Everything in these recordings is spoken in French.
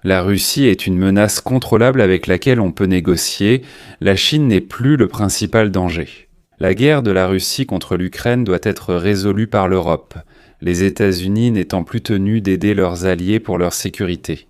La Russie est une menace contrôlable avec laquelle on peut négocier. La Chine n'est plus le principal danger. La guerre de la Russie contre l'Ukraine doit être résolue par l'Europe, les États-Unis n'étant plus tenus d'aider leurs alliés pour leur sécurité.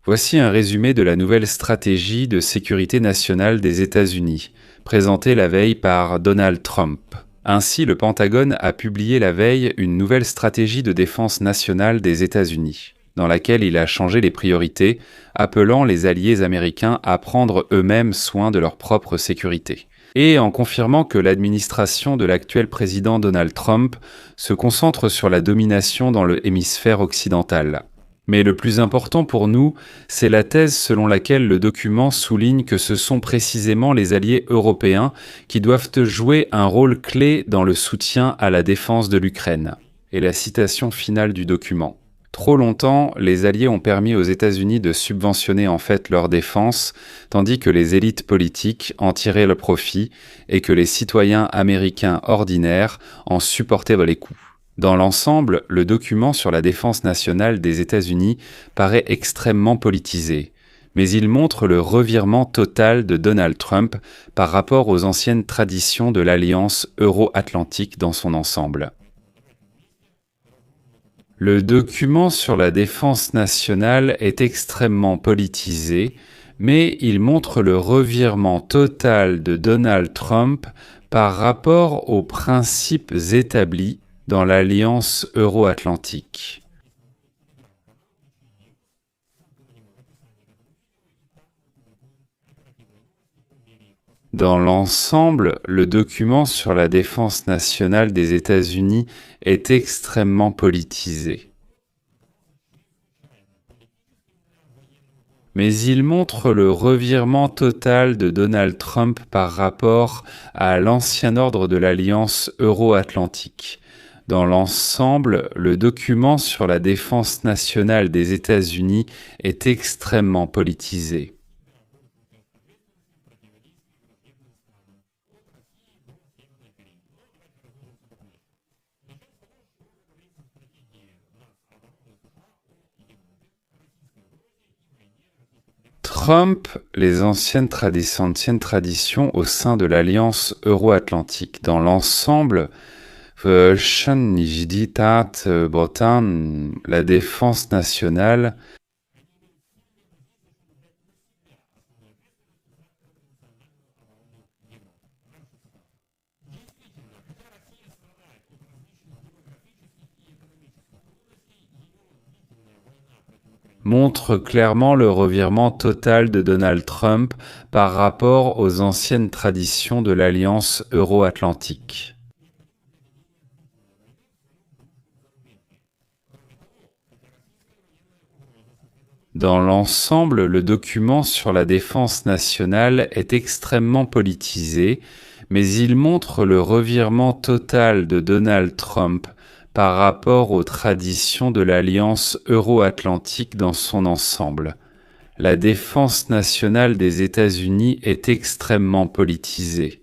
Voici un résumé de la nouvelle stratégie de sécurité nationale des États-Unis, présentée la veille par Donald Trump. Ainsi, le Pentagone a publié la veille une nouvelle stratégie de défense nationale des États-Unis, dans laquelle il a changé les priorités, appelant les alliés américains à prendre eux-mêmes soin de leur propre sécurité. Et en confirmant que l'administration de l'actuel président Donald Trump se concentre sur la domination dans le hémisphère occidental. Mais le plus important pour nous, c'est la thèse selon laquelle le document souligne que ce sont précisément les alliés européens qui doivent jouer un rôle clé dans le soutien à la défense de l'Ukraine. Et la citation finale du document. Trop longtemps, les alliés ont permis aux États-Unis de subventionner en fait leur défense, tandis que les élites politiques en tiraient le profit et que les citoyens américains ordinaires en supportaient les coûts. Dans l'ensemble, le document sur la défense nationale des États-Unis paraît extrêmement politisé, mais il montre le revirement total de Donald Trump par rapport aux anciennes traditions de l'alliance euro-atlantique dans son ensemble. Le document sur la défense nationale est extrêmement politisé, mais il montre le revirement total de Donald Trump par rapport aux principes établis dans l'alliance euro-atlantique. Dans l'ensemble, le document sur la défense nationale des États-Unis est extrêmement politisé. Mais il montre le revirement total de Donald Trump par rapport à l'ancien ordre de l'alliance euro-atlantique. Dans l'ensemble, le document sur la défense nationale des États-Unis est extrêmement politisé. Trump, les anciennes traditions au sein de l'alliance euro-atlantique. Dans l'ensemble, la défense nationale montre clairement le revirement total de Donald Trump par rapport aux anciennes traditions de l'alliance euro-atlantique. Dans l'ensemble, le document sur la défense nationale est extrêmement politisé, mais il montre le revirement total de Donald Trump par rapport aux traditions de l'alliance euro-atlantique dans son ensemble. La défense nationale des États-Unis est extrêmement politisée.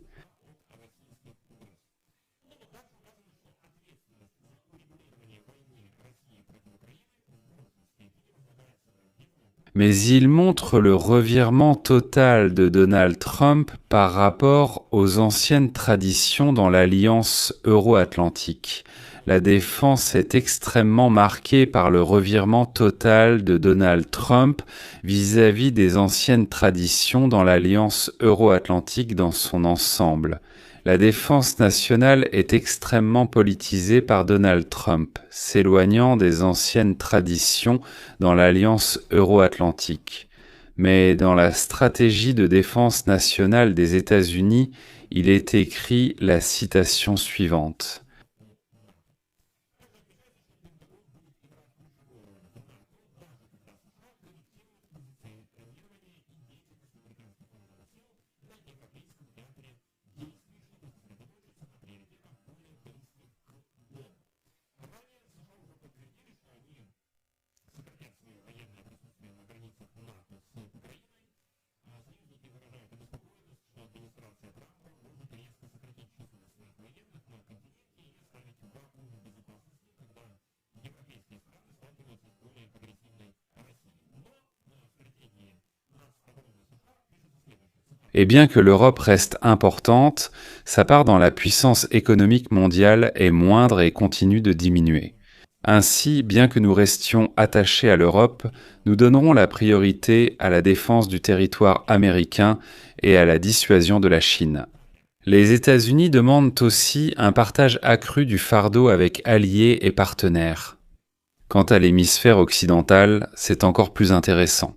Mais il montre le revirement total de Donald Trump par rapport aux anciennes traditions dans l'alliance euro-atlantique. La défense est extrêmement marquée par le revirement total de Donald Trump vis-à-vis des anciennes traditions dans l'alliance euro-atlantique dans son ensemble. La défense nationale est extrêmement politisée par Donald Trump, s'éloignant des anciennes traditions dans l'alliance euro-atlantique. Mais dans la stratégie de défense nationale des États-Unis, il est écrit la citation suivante. Et bien que l'Europe reste importante, sa part dans la puissance économique mondiale est moindre et continue de diminuer. Ainsi, bien que nous restions attachés à l'Europe, nous donnerons la priorité à la défense du territoire américain et à la dissuasion de la Chine. Les États-Unis demandent aussi un partage accru du fardeau avec alliés et partenaires. Quant à l'hémisphère occidental, c'est encore plus intéressant.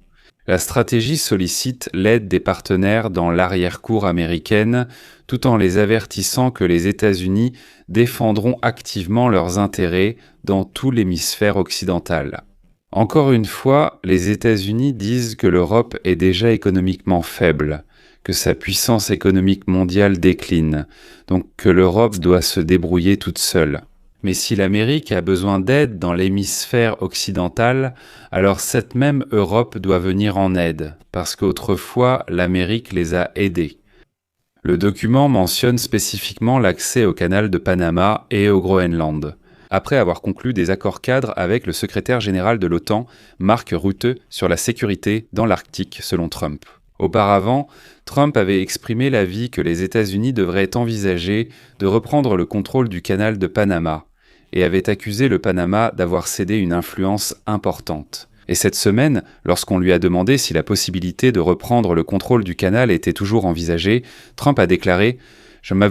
La stratégie sollicite l'aide des partenaires dans l'arrière-cour américaine, tout en les avertissant que les États-Unis défendront activement leurs intérêts dans tout l'hémisphère occidental. Encore une fois, les États-Unis disent que l'Europe est déjà économiquement faible, que sa puissance économique mondiale décline, donc que l'Europe doit se débrouiller toute seule. Mais si l'Amérique a besoin d'aide dans l'hémisphère occidental, alors cette même Europe doit venir en aide, parce qu'autrefois l'Amérique les a aidés. Le document mentionne spécifiquement l'accès au canal de Panama et au Groenland, après avoir conclu des accords cadres avec le secrétaire général de l'OTAN, Mark Rutte, sur la sécurité dans l'Arctique, selon Trump. Auparavant, Trump avait exprimé l'avis que les États-Unis devraient envisager de reprendre le contrôle du canal de Panama et avait accusé le Panama d'avoir cédé une influence importante. Et cette semaine, lorsqu'on lui a demandé si la possibilité de reprendre le contrôle du canal était toujours envisagée, Trump a déclaré « Je ne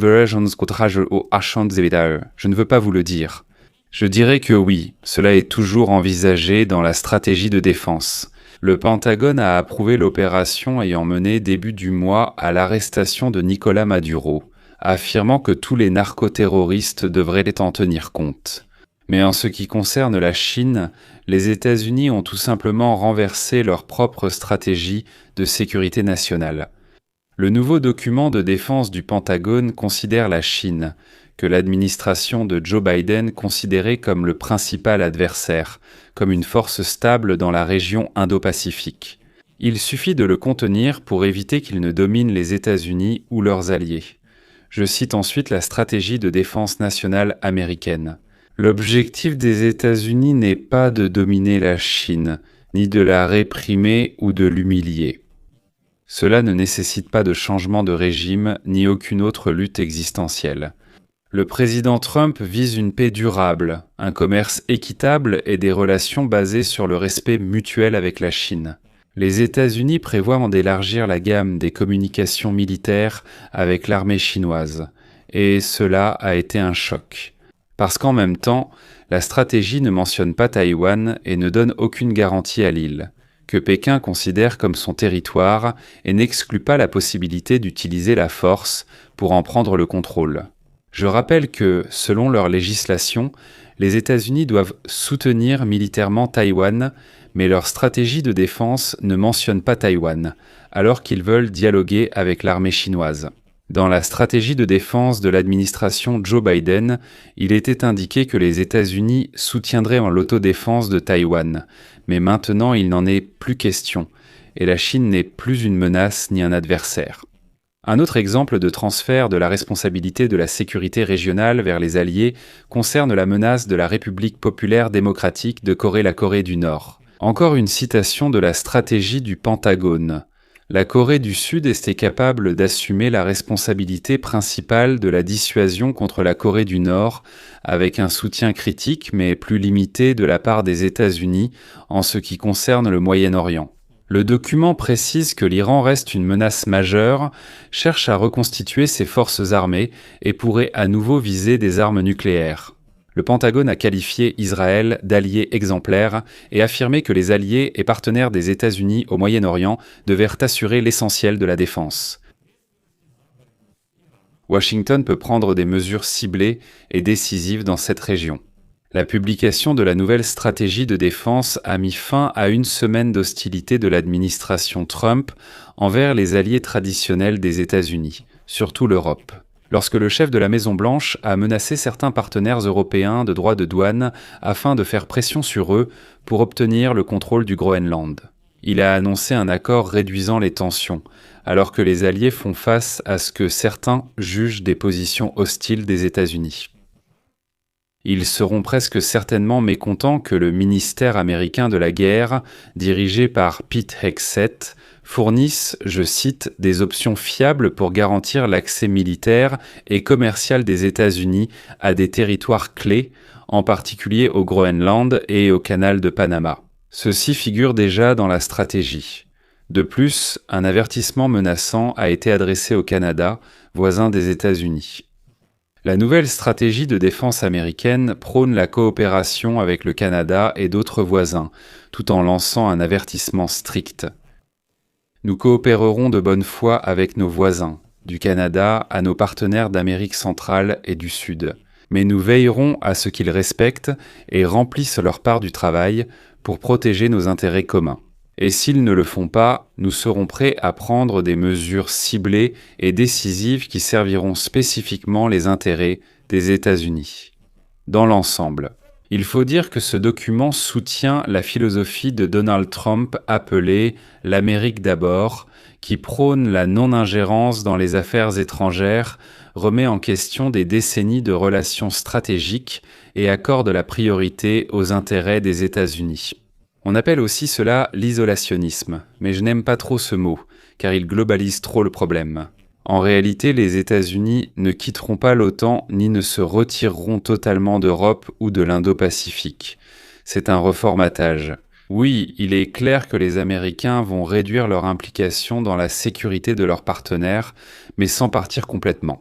veux pas vous le dire. Je dirais que oui, cela est toujours envisagé dans la stratégie de défense. » Le Pentagone a approuvé l'opération ayant mené début du mois à l'arrestation de Nicolás Maduro, affirmant que tous les narcoterroristes devraient en tenir compte. Mais en ce qui concerne la Chine, les États-Unis ont tout simplement renversé leur propre stratégie de sécurité nationale. Le nouveau document de défense du Pentagone considère la Chine, que l'administration de Joe Biden considérait comme le principal adversaire, comme une force stable dans la région Indo-Pacifique. Il suffit de le contenir pour éviter qu'il ne domine les États-Unis ou leurs alliés. Je cite ensuite la stratégie de défense nationale américaine. L'objectif des États-Unis n'est pas de dominer la Chine, ni de la réprimer ou de l'humilier. Cela ne nécessite pas de changement de régime ni aucune autre lutte existentielle. Le président Trump vise une paix durable, un commerce équitable et des relations basées sur le respect mutuel avec la Chine. Les États-Unis prévoient d'élargir la gamme des communications militaires avec l'armée chinoise, et cela a été un choc. Parce qu'en même temps, la stratégie ne mentionne pas Taïwan et ne donne aucune garantie à l'île, que Pékin considère comme son territoire et n'exclut pas la possibilité d'utiliser la force pour en prendre le contrôle. Je rappelle que, selon leur législation, les États-Unis doivent soutenir militairement Taïwan, mais leur stratégie de défense ne mentionne pas Taïwan, alors qu'ils veulent dialoguer avec l'armée chinoise. Dans la stratégie de défense de l'administration Joe Biden, il était indiqué que les États-Unis soutiendraient en l'autodéfense de Taïwan, mais maintenant il n'en est plus question, et la Chine n'est plus une menace ni un adversaire. Un autre exemple de transfert de la responsabilité de la sécurité régionale vers les alliés concerne la menace de la République populaire démocratique de Corée, la Corée du Nord. Encore une citation de la stratégie du Pentagone. La Corée du Sud était capable d'assumer la responsabilité principale de la dissuasion contre la Corée du Nord, avec un soutien critique mais plus limité de la part des États-Unis en ce qui concerne le Moyen-Orient. Le document précise que l'Iran reste une menace majeure, cherche à reconstituer ses forces armées et pourrait à nouveau viser des armes nucléaires. Le Pentagone a qualifié Israël d'allié exemplaire et affirmé que les alliés et partenaires des États-Unis au Moyen-Orient devaient assurer l'essentiel de la défense. Washington peut prendre des mesures ciblées et décisives dans cette région. La publication de la nouvelle stratégie de défense a mis fin à une semaine d'hostilité de l'administration Trump envers les alliés traditionnels des États-Unis, surtout l'Europe. Lorsque le chef de la Maison-Blanche a menacé certains partenaires européens de droits de douane afin de faire pression sur eux pour obtenir le contrôle du Groenland. Il a annoncé un accord réduisant les tensions, alors que les alliés font face à ce que certains jugent des positions hostiles des États-Unis. Ils seront presque certainement mécontents que le ministère américain de la guerre, dirigé par Pete Hegseth, fournissent, je cite, des options fiables pour garantir l'accès militaire et commercial des États-Unis à des territoires clés, en particulier au Groenland et au canal de Panama. Ceci figure déjà dans la stratégie. De plus, un avertissement menaçant a été adressé au Canada, voisin des États-Unis. La nouvelle stratégie de défense américaine prône la coopération avec le Canada et d'autres voisins, tout en lançant un avertissement strict. Nous coopérerons de bonne foi avec nos voisins, du Canada à nos partenaires d'Amérique centrale et du Sud, mais nous veillerons à ce qu'ils respectent et remplissent leur part du travail pour protéger nos intérêts communs. Et s'ils ne le font pas, nous serons prêts à prendre des mesures ciblées et décisives qui serviront spécifiquement les intérêts des États-Unis. Dans l'ensemble, il faut dire que ce document soutient la philosophie de Donald Trump appelée « l'Amérique d'abord », qui prône la non-ingérence dans les affaires étrangères, remet en question des décennies de relations stratégiques et accorde la priorité aux intérêts des États-Unis. On appelle aussi cela l'isolationnisme, mais je n'aime pas trop ce mot, car il globalise trop le problème. En réalité, les États-Unis ne quitteront pas l'OTAN ni ne se retireront totalement d'Europe ou de l'Indo-Pacifique. C'est un reformatage. Oui, il est clair que les Américains vont réduire leur implication dans la sécurité de leurs partenaires, mais sans partir complètement.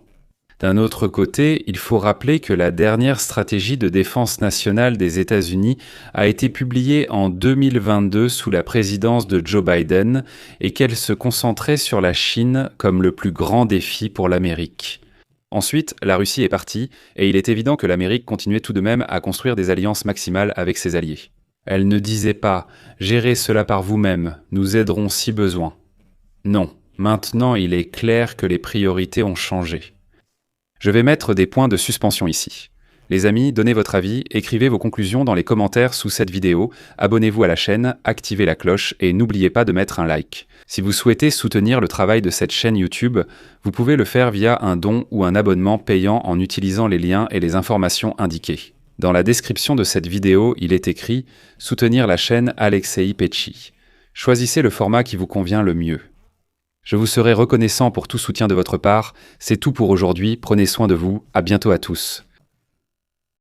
D'un autre côté, il faut rappeler que la dernière stratégie de défense nationale des États-Unis a été publiée en 2022 sous la présidence de Joe Biden et qu'elle se concentrait sur la Chine comme le plus grand défi pour l'Amérique. Ensuite, la Russie est partie et il est évident que l'Amérique continuait tout de même à construire des alliances maximales avec ses alliés. Elle ne disait pas « gérez cela par vous-même, nous aiderons si besoin ». Non, maintenant il est clair que les priorités ont changé. Je vais mettre des points de suspension ici. Les amis, donnez votre avis, écrivez vos conclusions dans les commentaires sous cette vidéo, abonnez-vous à la chaîne, activez la cloche et n'oubliez pas de mettre un like. Si vous souhaitez soutenir le travail de cette chaîne YouTube, vous pouvez le faire via un don ou un abonnement payant en utilisant les liens et les informations indiquées. Dans la description de cette vidéo, il est écrit « Soutenir la chaîne Alexei Petchy ». Choisissez le format qui vous convient le mieux. Je vous serai reconnaissant pour tout soutien de votre part. C'est tout pour aujourd'hui. Prenez soin de vous. À bientôt à tous.